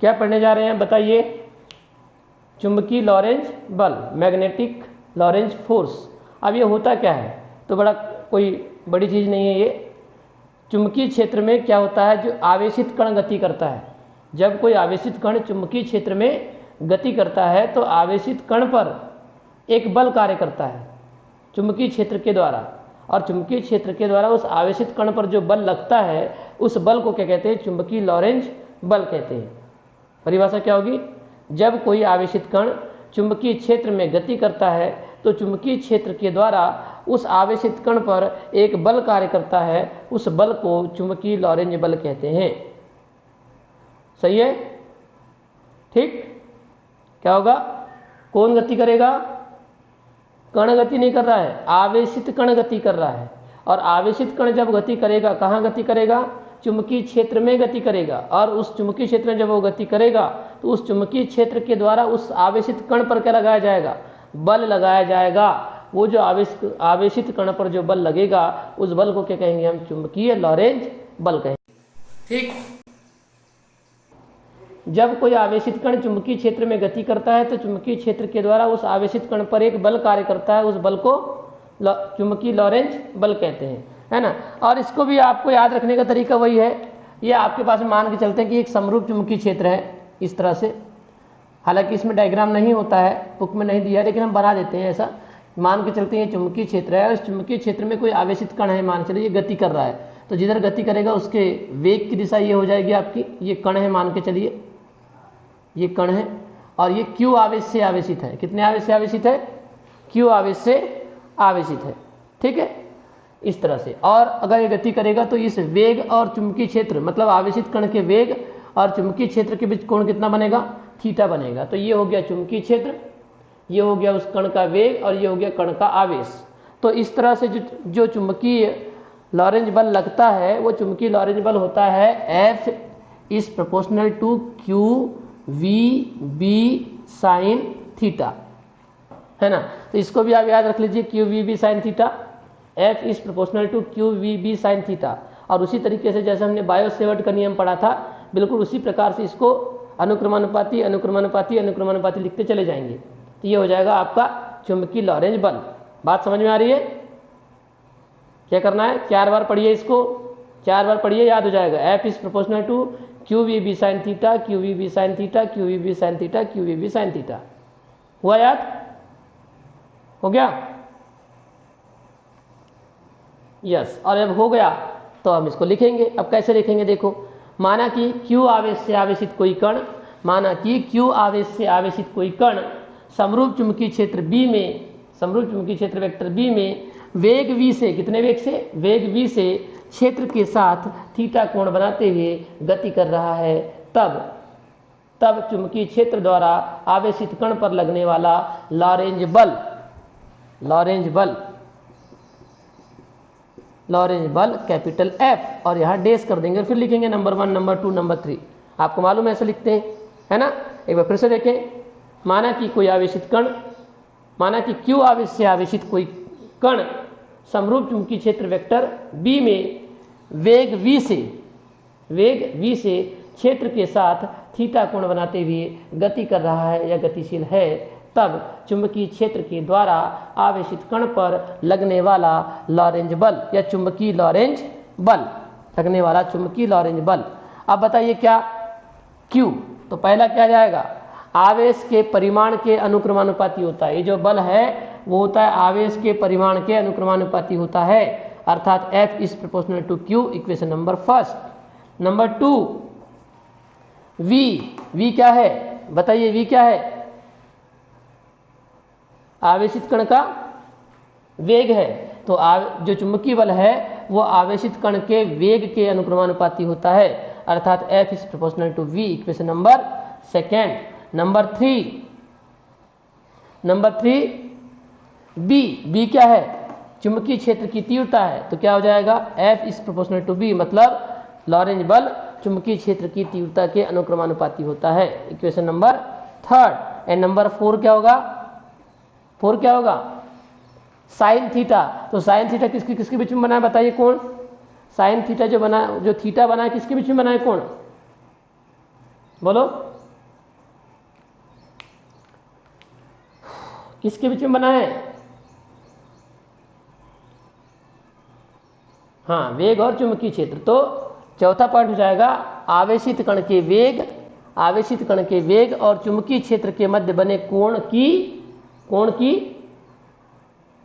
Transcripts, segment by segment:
क्या पढ़ने जा रहे हैं बताइए? चुंबकीय लॉरेंज बल, मैग्नेटिक लॉरेंज फोर्स। अब ये होता क्या है? तो बड़ा कोई बड़ी चीज़ नहीं है ये। चुंबकीय क्षेत्र में क्या होता है? जो आवेशित कण गति करता है, जब कोई आवेशित कण चुंबकीय क्षेत्र में गति करता है तो आवेशित कण पर एक बल कार्य करता है चुंबकीय क्षेत्र के द्वारा, और चुंबकीय क्षेत्र के द्वारा उस आवेशित कण पर जो बल लगता है उस बल को क्या कहते हैं? चुंबकीय लॉरेंज बल कहते हैं। परिभाषा क्या होगी? जब कोई आवेशित कण चुंबकीय क्षेत्र में गति करता है तो चुंबकीय क्षेत्र के द्वारा उस आवेशित कण पर एक बल कार्य करता है, उस बल को चुंबकीय लॉरेंज बल कहते हैं। सही है? ठीक। क्या होगा? कौन गति करेगा? कण गति नहीं कर रहा है, आवेशित कण गति कर रहा है। और आवेशित कण जब गति करेगा, कहाँ गति करेगा? चुंबकीय क्षेत्र में गति करेगा, और उस चुंबकीय क्षेत्र में जब वो गति करेगा तो उस चुंबकीय क्षेत्र के द्वारा उस आवेशित कण पर क्या लगाया जाएगा? बल लगाया जाएगा। वो जो आवेशित कण पर जो बल लगेगा उस बल को क्या कहेंगे हम? चुंबकीय लॉरेंज बल कहेंगे। ठीक। जब कोई आवेशित कण चुंबकीय क्षेत्र में गति करता है तो चुंबकीय क्षेत्र के द्वारा उस आवेशित कण पर एक बल कार्य करता है, उस बल को चुंबकीय लॉरेंज बल कहते हैं, है ना। और इसको भी आपको याद रखने का तरीका वही है, ये आपके पास मान के चलते हैं कि एक समरूप चुंबकीय क्षेत्र है इस तरह से। हालांकि इसमें डायग्राम नहीं होता है, बुक में नहीं दिया, लेकिन हम बना देते हैं ऐसा। मान के चलते हैं ये चुंबकीय क्षेत्र है, और इस चुंबकीय क्षेत्र में कोई आवेशित कण है, मान चलिए ये गति कर रहा है, तो जिधर गति करेगा उसके वेग की दिशा ये हो जाएगी आपकी, ये कण है मान के चलिए, ये कण है, और ये q आवेश से आवेशित है। कितने आवेश से आवेशित है? q आवेश से आवेशित है। ठीक है, इस तरह से। और अगर ये गति करेगा तो इस वेग और चुंबकीय क्षेत्र, मतलब आवेशित कण के वेग और चुंबकीय क्षेत्र के बीच कोण कितना बनेगा? थीटा बनेगा। तो ये हो गया चुंबकीय क्षेत्र, ये हो गया उस कण का वेग, और ये हो गया कण का आवेश। तो इस तरह से जो चुंबकीय लॉरेंज बल लगता है वो चुंबकीय लॉरेंज बल होता है F is proportional to Q V B sine theta, है ना। तो इसको भी आप याद रख लीजिए, Q V B sine theta, F is proportional to Q V B sine theta. और उसी तरीके से जैसे हमने बायो-सेवर्ट का नियम पढ़ा था, बिल्कुल उसी प्रकार से इसको अनुक्रमानुपाती अनुक्रमानुपाती अनुक्रमानुपाती लिखते चले जाएंगे, तो ये हो जाएगा आपका चुंबकीय लॉरेंज बल। बात समझ में आ रही है? क्या करना है? 4 बार पढ़िए इसको, 4 बार पढ़िए, याद हो जाएगा। F is proportional to Q V B sine theta, Q V B sine theta, Q V B sine theta, Q V B sine theta. हुआ याद? हो गया? यस। और अब हो गया तो हम इसको लिखेंगे। अब कैसे लिखेंगे देखो, माना कि q आवेश से आवेशित कोई कण, माना कि q आवेश से आवेशित कोई कण समरूप चुंबकीय क्षेत्र B में, समरूप चुंबकीय क्षेत्र वेक्टर B में वेग v से, कितने वेग से? वेग v से क्षेत्र के साथ थीटा कोण बनाते हुए गति कर रहा है, तब चुंबकीय क्षेत्र द्वारा आवेशित कण पर लगने वाला लॉरेंज बल, लॉरेंज बल कैपिटल F, और यहाँ डैश कर देंगे, फिर लिखेंगे नंबर 1, नंबर 2, नंबर 3। आपको मालूम है ऐसे लिखते हैं, है ना। एक बार फिर से देखें, माना कि कोई आवेशित कण, माना कि q आवेश से आवेशित कोई कण समरूप चुंबकीय क्षेत्र वेक्टर B में वेग v से क्षेत्र के साथ थीटा कोण बनाते हुए गति कर रहा है या गतिशील है, तब चुंबकीय क्षेत्र के द्वारा आवेशित कण पर लगने वाला लॉरेंज बल या चुंबकीय लॉरेंज बल, लगने वाला चुंबकीय लॉरेंज बल। अब बताइए क्या? Q, तो पहला क्या जाएगा? आवेश के परिमाण के अनुक्रमानुपाती होता है। ये जो बल है वो होता है आवेश के परिमाण के अनुक्रमानुपाती होता है, अर्थात F is proportional to Q, equation number 1। Number 2, V क्या है? बताइए V क्या है? आवेशित कण का वेग है। तो जो चुंबकीय बल है वो आवेशित कण के वेग के अनुक्रमानुपाती होता है, अर्थात F is proportional to V, equation number 2। Number 3 B क्या है? चुंबकीय क्षेत्र की तीव्रता है, तो क्या हो जाएगा? F is proportional to B, मतलब लॉरेंज बल चुंबकीय क्षेत्र की तीव्रता के अनुक्रमानुपाती होता है, इक्वेशन नंबर 3। एंड नंबर 4 क्या होगा? 4 क्या होगा? Sign theta. तो साइन थीटा किसके बीच में बना है? बताइए कौन? साइन थीटा जो थीटा बना है किसके बीच में बना है? कौन? बोलो। किसके बीच में बना है? हाँ, वेग और चुंबकीय क्षेत्र। तो चौथा पॉइंट हो जाएगा आवेशित कण के वेग, आवेशित कण के वेग और चुंबकीय क्षेत्र के मध्य बने कोण की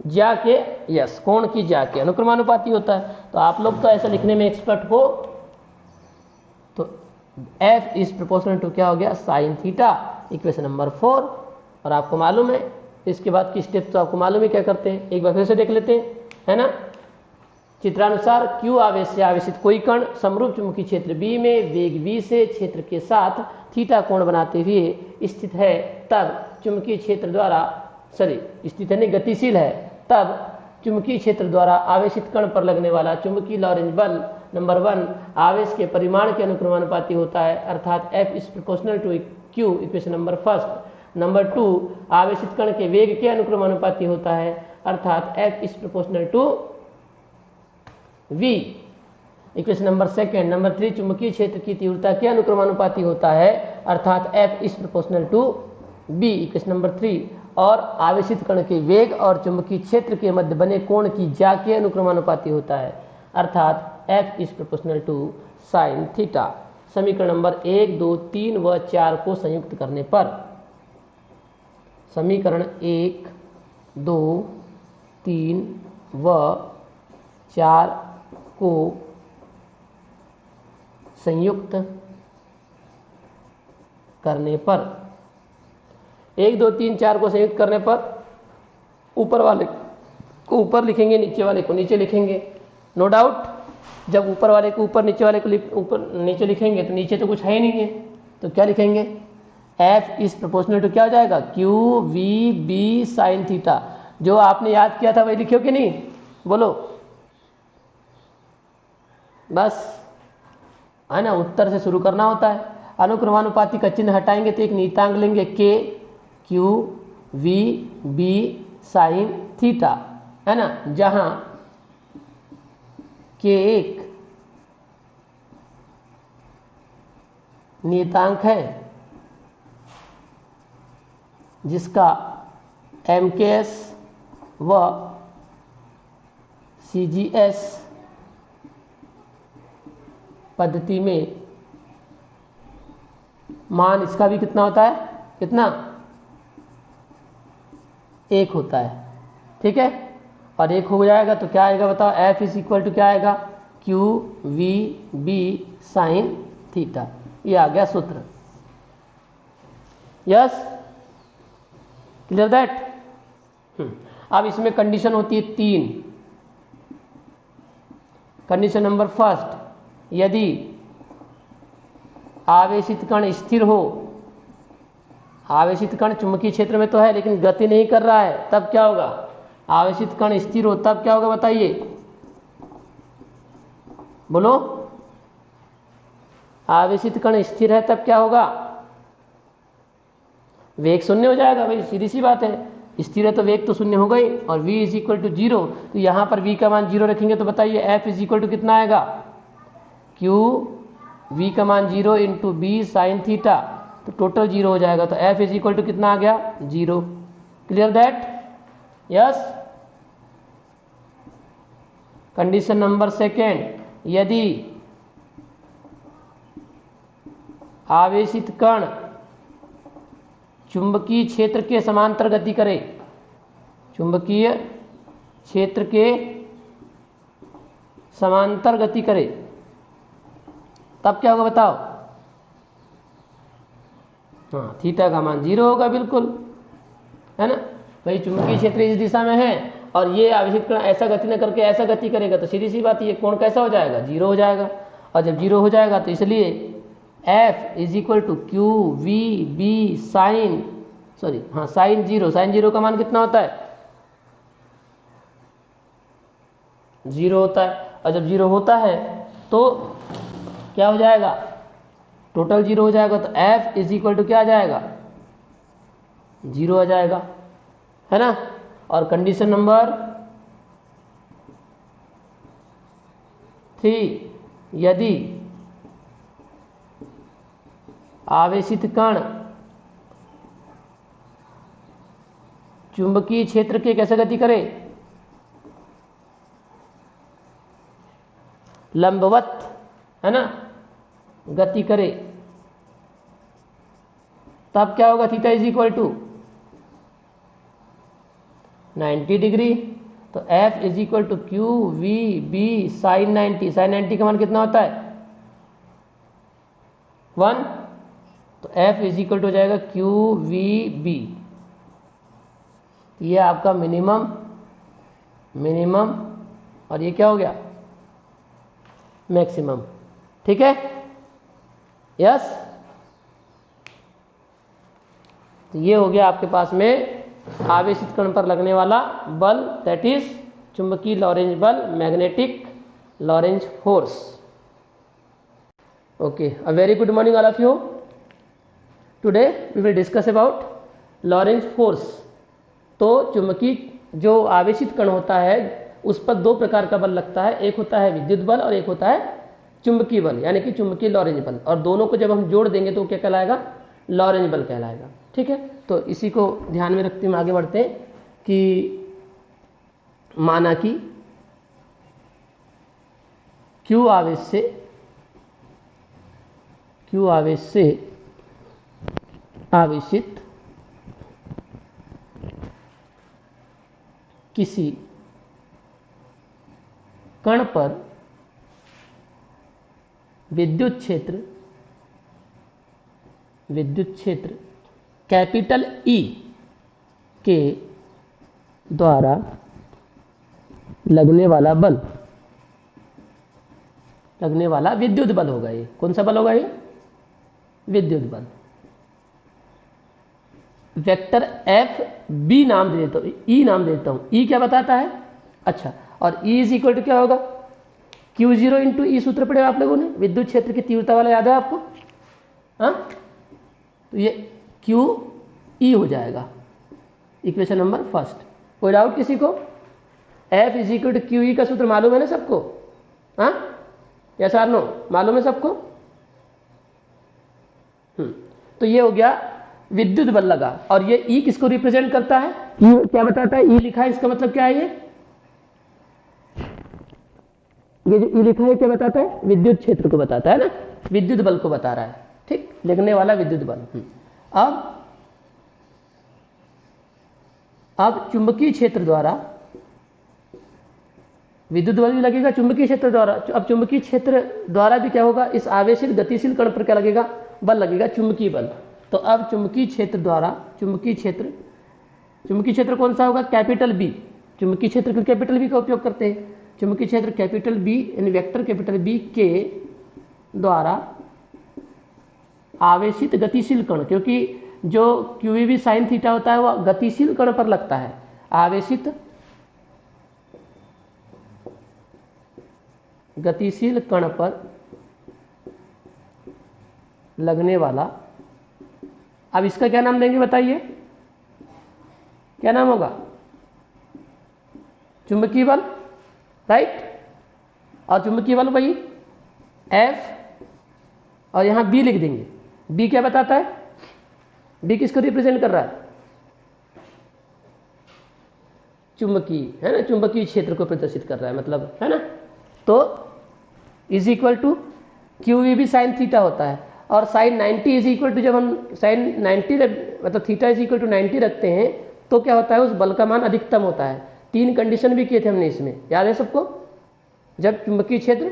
ज्या के, यस, कोण की ज्या के अनुक्रमानुपाती होता है। तो आप लोग तो ऐसा लिखने में एक्सपर्ट हो, तो F इज प्रोपोर्शनल टू क्या हो गया? Sine theta, equation number 4। और आपको मालूम है इसके बाद की स्टेप तो आपको मालूम है क्या करते हैं, एक बार फिर से देख लेते हैं, है ना। चित्रानुसार Q आवेश से आवेशित कोई कण समरूप चुंबकीय क्षेत्र B में वेग V से क्षेत्र के साथ थीटा कोण बनाते हुए स्थित है, तब चुंबकीय क्षेत्र द्वारा स्थित है नहीं, गतिशील है, तब चुंबकीय क्षेत्र द्वारा आवेशित कण पर लगने वाला चुंबकीय लॉरेंज बल नंबर 1 आवेश के परिमाण के अनुक्रमानुपाती होता है, अर्थात F is proportional to Q, equation number 1। Number 2 आवेशित कण के वेग के अनुक्रमानुपाती होता है, अर्थात F is proportional to V, equation number 2। Number 3 चुंबकीय क्षेत्र की तीव्रता के अनुक्रमानुपाती होता है, अर्थात F is proportional to B, equation number 3। और आवेशित कण के वेग और चुंबकीय क्षेत्र के मध्य बने कोण की ज्या के अनुक्रमानुपाती होता है, अर्थात F is proportional to sine theta. समीकरण नंबर 1, 2, 3 व 4 को संयुक्त करने पर, समीकरण 1, 2, 3 व 4 को संयुक्त करने पर, 1, 2, 3, 4 को संयुक्त करने पर ऊपर वाले को ऊपर लिखेंगे, नीचे वाले को नीचे लिखेंगे, नो डाउट। जब ऊपर वाले को ऊपर, नीचे वाले को ऊपर नीचे लिखेंगे तो नीचे तो कुछ है ही नहीं है, तो क्या लिखेंगे? F इज प्रोपोर्शनल टू क्या हो जाएगा? Q V B sine theta. जो आपने याद किया था वही लिखियो कि नहीं, बोलो बस, है ना। उत्तर से शुरू करना होता है। अनुक्रमानुपाती का चिन्ह हटाएंगे तो एक नीतांक लेंगे K Q V B sign theta, है ना, जहां K एक नियतांक है जिसका MKS व CGS पद्धति में मान इसका भी कितना होता है? कितना? 1 होता है, ठीक है। और 1 हो जाएगा तो क्या आएगा बताओ? F इज इक्वल टू क्या आएगा? Q V B sine theta. ये आ गया सूत्र। Yes, clear that. अब इसमें कंडीशन होती है 3। कंडीशन नंबर 1, यदि आवेशित कण स्थिर हो, आवेशित कण चुंबकीय क्षेत्र में तो है लेकिन गति नहीं कर रहा है, तब क्या होगा? आवेशित कण स्थिर हो तब क्या होगा बताइए, बोलो। आवेशित कण स्थिर है तब क्या होगा? वेग शून्य हो जाएगा भाई, सीधी सी बात है। स्थिर है तो वेग तो शून्य हो गई, और v इज इक्वल टू 0, तो यहां पर v का मान 0 रखेंगे तो बताइए F इज इक्वल टू कितना आएगा? Q v का मान 0 इंटू बी साइन थीटा, तो टोटल 0 हो जाएगा। तो F इज इक्वल टू कितना आ गया? 0। Clear that? Yes. Condition number 2, यदि आवेशित कण चुंबकीय क्षेत्र के समांतर गति करे, चुंबकीय क्षेत्र के समांतर गति करे, तब क्या होगा बताओ? हाँ, थीटा का मान 0 होगा, बिल्कुल, है ना भाई। चुंबकीय क्षेत्र इस दिशा में है और ये आवेशित कण ऐसा गति न करके ऐसा गति करेगा, तो सीधी सी बात ये कोण कैसा हो जाएगा? 0 हो जाएगा। और जब 0 हो जाएगा तो इसलिए F is equal to Q V B sine sine 0। Sine 0 का मान कितना होता है? 0 होता है। और जब 0 होता है तो क्या हो जाएगा? टोटल 0 हो जाएगा। तो F इज इक्वल टू क्या आ जाएगा? 0 आ जाएगा, है ना। और कंडीशन नंबर 3, यदि आवेशित कण चुंबकीय क्षेत्र के कैसे गति करे, लंबवत, है ना, गति करे, तब क्या होगा, theta is equal to 90 degree. तो F is equal to Q V B sine 90। Sine 90 का मान कितना होता है, 1। तो F इज इक्वल टू हो जाएगा क्यू वी बी। ये आपका मिनिमम, मिनिमम, और ये क्या हो गया, मैक्सिमम। ठीक है, यस। तो ये हो गया आपके पास में आवेशित कण पर लगने वाला बल, दैट इज चुंबकीय लॉरेंज बल, magnetic Lorentz force. Okay, a very good morning all of you. Today we will discuss about Lorentz force. तो चुंबकीय जो आवेशित कण होता है उस पर दो प्रकार का बल लगता है, एक होता है विद्युत बल और एक होता है चुंबकीय बल, यानी कि चुंबकीय लॉरेंज बल। और दोनों को जब हम जोड़ देंगे तो क्या कहलाएगा, लॉरेंज बल कहलाएगा। ठीक है, तो इसी को ध्यान में रखते हुए आगे बढ़ते हैं कि माना कि Q आवेश से आवेशित किसी कण पर विद्युत क्षेत्र कैपिटल E के द्वारा लगने वाला बल, लगने वाला विद्युत बल होगा। ये कौन सा बल होगा, ये विद्युत बल। वेक्टर F B नाम दे देता हूं, E नाम दे देता हूं। E क्या बताता है, अच्छा, और E इज इक्वल टू क्या होगा, Q0 इंटू ई सूत्र पढ़े आप लोगों ने, विद्युत क्षेत्र की तीव्रता वाला, याद है आपको, हाँ। तो ये QE हो जाएगा, इक्वेशन नंबर फर्स्ट। कोई डाउट किसी को, F is equal to QE का सूत्र मालूम है ना सबको, हाँ, यस आर नो, मालूम है सबको। तो ये हो गया विद्युत बल लगा। और ये E किसको रिप्रेजेंट करता है, E क्या बताता है, E लिखा है, इसका मतलब क्या है, ये जो E लिखा है क्या बताता है, विद्युत क्षेत्र को बताता है ना, विद्युत बल को बता रहा है। ठीक, लगने वाला विद्युत बल। अब चुंबकीय क्षेत्र द्वारा विद्युत बल भी लगेगा चुंबकीय क्षेत्र द्वारा। अब चुंबकीय क्षेत्र द्वारा भी क्या होगा, इस आवेशित गतिशील कण पर क्या लगेगा, बल लगेगा, चुंबकीय बल। तो अब चुंबकीय क्षेत्र द्वारा, चुंबकीय क्षेत्र कौन सा होगा, कैपिटल बी। चुंबकीय क्षेत्र के कैपिटल बी का उपयोग करते हैं। चुंबकीय क्षेत्र कैपिटल बी यानी वेक्टर कैपिटल बी के द्वारा आवेशित गतिशील कण, क्योंकि जो QV साइन थीटा होता है वह गतिशील कण पर लगता है, आवेशित गतिशील कण पर लगने वाला, अब इसका क्या नाम देंगे बताइए, क्या नाम होगा, चुंबकीय बल, राइट। और चुंबकीय बल वही F, और यहां B लिख देंगे। B क्या बताता है, B किसको रिप्रेजेंट कर रहा है, चुंबकीय, है ना, चुंबकीय क्षेत्र को प्रदर्शित कर रहा है, मतलब, है ना। तो is equal to QV sine theta होता है, और साइन 90 इज इक्वल टू, जब हम साइन 90 मतलब थीटा इज इक्वल टू 90 रखते हैं तो क्या होता है, उस बल का मान अधिकतम होता है। 3 कंडीशन भी किए थे हमने इसमें, याद है सबको। जब चुंबकीय क्षेत्र,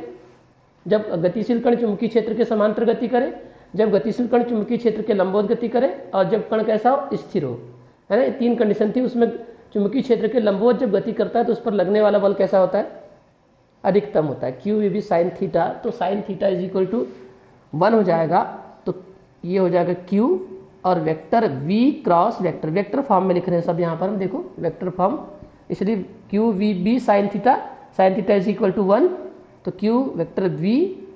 जब गतिशील कण चुंबकीय क्षेत्र के समांतर गति करे, जब गतिशील कण चुंबकीय क्षेत्र के लंबवत गति करे, और जब कण कैसा हो, स्थिर हो, है ना। 3 कंडीशन थी उसमें। चुंबकीय क्षेत्र के लंबवत जब गति करता है तो उस पर लगने वाला बल कैसा होता है, अधिकतम होता है, QV साइन थीटा। तो sine theta is equal to 1 हो जाएगा। तो ये हो जाएगा Q और vector V cross vector, vector form में लिख रहे हैं सब यहाँ पर हम, देखो वेक्टर फॉर्म, इसलिए QVB sine theta is equal to 1। तो Q vector V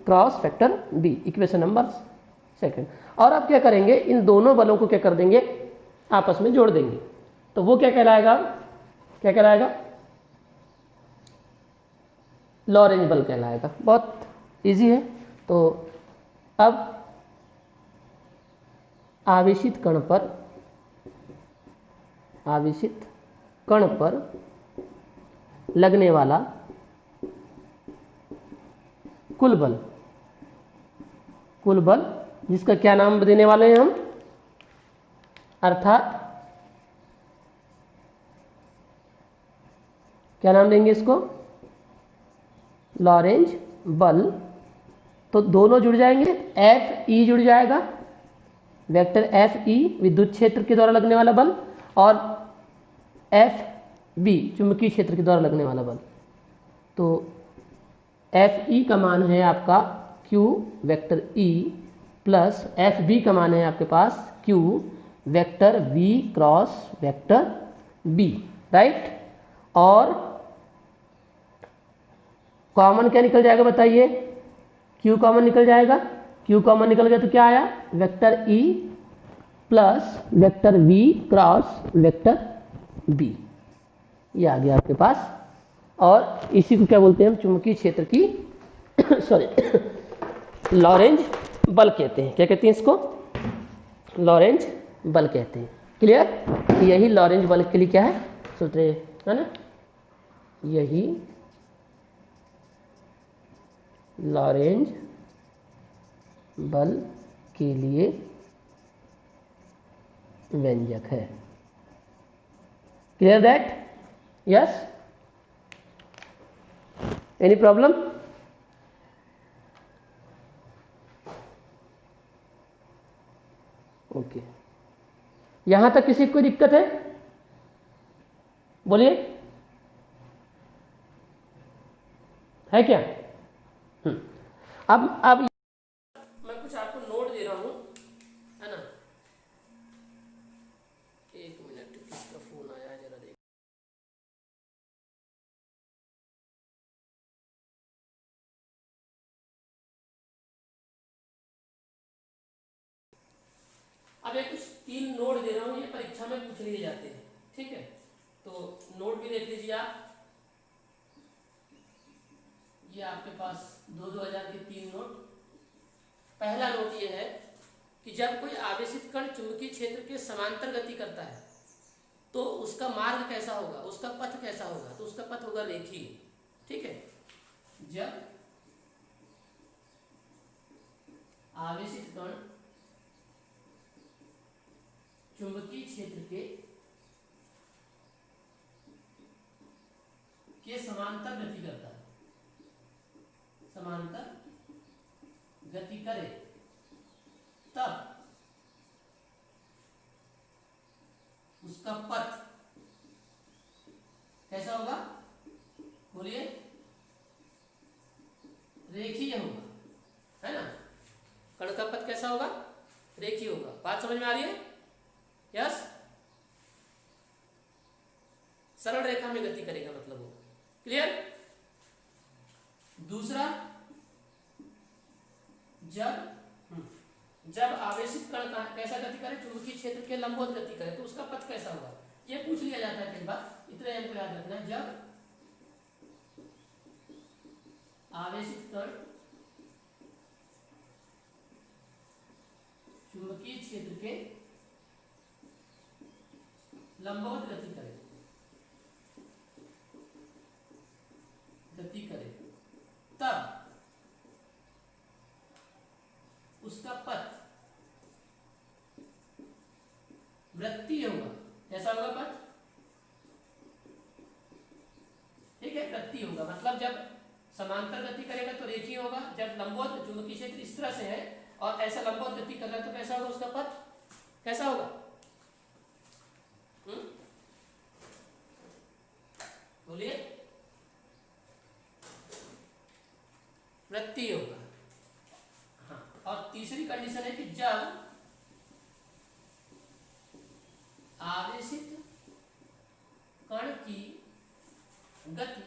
cross vector B, equation number second. और अब क्या करेंगे, इन दोनों बलों को क्या कर देंगे, आपस में जोड़ देंगे। तो वो क्या कहलाएगा, क्या कहलाएगा, लॉरेंज बल कहलाएगा। बहुत इजी है। तो अब आवेशित कण पर, आवेशित कण पर लगने वाला कुल बल जिसका क्या नाम देने वाले हैं हम, अर्थात क्या नाम देंगे इसको, लॉरेंज बल। तो दोनों जुड़ जाएंगे, एफ ई जुड़ जाएगा, वेक्टर एफ ई विद्युत क्षेत्र के द्वारा लगने वाला बल, और एफ बी चुंबकीय क्षेत्र के द्वारा लगने वाला बल। तो एफ ई का मान है आपका Q vector E plus F B का मान है आपके पास Q vector V cross vector B, right. और कॉमन क्या निकल जाएगा बताइए, क्यू कॉमन निकल जाएगा, क्यू कॉमन निकल गया तो क्या आया, vector E plus vector V cross vector B, ये आ गया आपके पास। और इसी को क्या बोलते हैं हम, चुंबकीय क्षेत्र की सॉरी लॉरेंज बल कहते हैं। क्या कहते हैं इसको, लॉरेंज बल कहते हैं। क्लियर, यही लॉरेंज बल के लिए क्या है सूत्र है ना, यही लॉरेंज बल के लिए व्यंजक है। Clear that, yes, any problem? Okay, यहां तक किसी को कोई दिक्कत है, बोलिए, है क्या? अब मैं कुछ आपको नोट दे रहा हूं, है ना, एक मिनट, किसका फोन आया है जरा देख। अब एक कुछ 3 नोट दे रहा हूं, ये परीक्षा में पूछ लिए जाते हैं, ठीक है, तो नोट भी देख लीजिए आप। ये आपके पास 2000 के 3 नोट। पहला नोट ये है कि जब कोई आवेशित कण चुंबकीय क्षेत्र के समांतर गति करता है तो उसका मार्ग कैसा होगा, उसका पथ कैसा होगा, तो उसका पथ होगा रेखीय, ठीक है। जब आवेशित कण चुंबकीय क्षेत्र के समांतर गति करता है, समांतर गति करे, तब उसका पथ कैसा होगा, बोलिए, रेखीय होगा, है ना। कण का पथ कैसा होगा, रेखीय होगा। बात समझ में आ रही है? यस, सरल रेखा में गति करेगा मतलब वो। क्लियर? दूसरा, जब आवेशित कण का कैसा गति करे, चुंबकीय क्षेत्र के लंबवत गति करे, तो उसका पथ कैसा होगा, ये पूछ लिया जाता है कई बार, इतना हमको याद रखना है। जब आवेशित कण चुंबकीय क्षेत्र के लंबवत गति करे, तब उसका पथ वृत्तीय होगा। कैसा होगा पथ, ठीक है, वृत्तीय होगा। मतलब जब समांतर गति करेगा तो रेखीय होगा, जब लंबवत चुंबकीय क्षेत्र इस तरह से है और ऐसा लंबवत गति कर रहा है तो कैसा होगा उसका पथ, कैसा होगा, बोलिए, वृत्तीय होगा। हाँ, और तीसरी कंडीशन है कि जब आवेशित कण की गति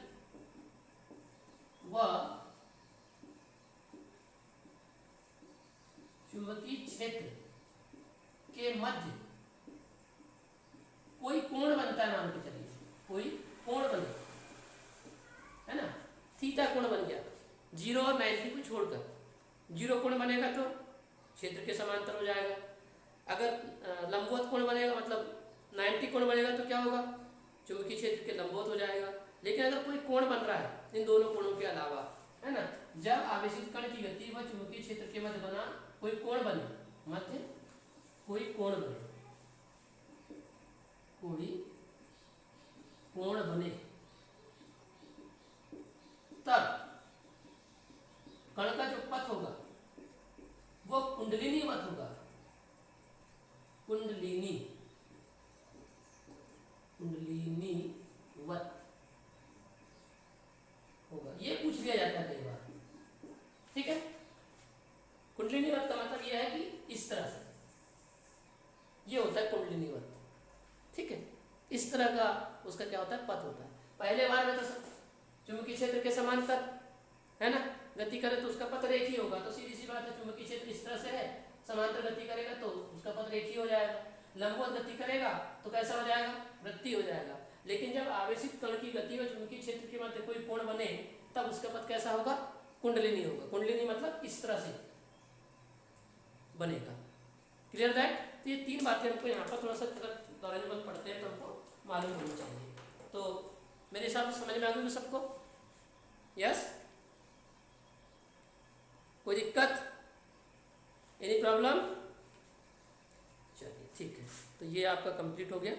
व चुंबकीय क्षेत्र के मध्य कोई कोण बनता है, मान के चलिए कोई कोण बने, है ना, थीटा कोण बन गया 0 और 90 को छोड़कर। 0 कोण बनेगा तो क्षेत्र के समांतर हो जाएगा। अगर लंबवत कोण बनेगा मतलब 90 कोण बनेगा तो क्या होगा, चुंबकीय क्षेत्र के लंबवत हो जाएगा। लेकिन अगर कोई कोण बन रहा है इन दोनों कोणों के अलावा, है ना, जब आवेशित कण की गति व चुंबकीय क्षेत्र के मध्य बना कोई कोण बने, मध्य कोई कोण बने, कोई कोण बने, तब कण का जो पथ होगा वो कुंडलिनी मत होगा, कुंडलिनी वत होगा। ये पूछ लिया जाता है कई बार, ठीक है। कुंडलिनी वत का मतलब यह है कि इस तरह से, ये होता है कुंडलिनी वत, ठीक है। इस तरह का उसका क्या होता है, पथ होता है। पहले बार में तो चुंबकीय क्षेत्र के समांतर, है ना, गति करे तो उसका पथ रेखीय होगा, तो सीधी सी बात है, चुंबकीय क्षेत्र इस तरह से है, समांतर गति करेगा तो उसका पथ रेखीय हो जाएगा। लंबवत गति करेगा तो कैसा हो जाएगा, वृत्तीय हो जाएगा। लेकिन जब आवेशित कण की गति व चुंबकीय क्षेत्र के मध्य कोई कोण बने तब उसका पथ कैसा होगा, कुंडलिनी होगा। कुंडलिनी मतलब इस तरह से बनेगा। Clear that? तो ये तीन बातें हमको यहाँ पर थोड़ा सा लॉरेंज बल पढ़ते हैं तो हमको मालूम होनी चाहिए। तो मेरे हिसाब से समझ में आ गई सबको? यस? कोई दिक्कत, एनी प्रॉब्लम? चलिए ठीक है, तो ये आपका कंप्लीट हो गया।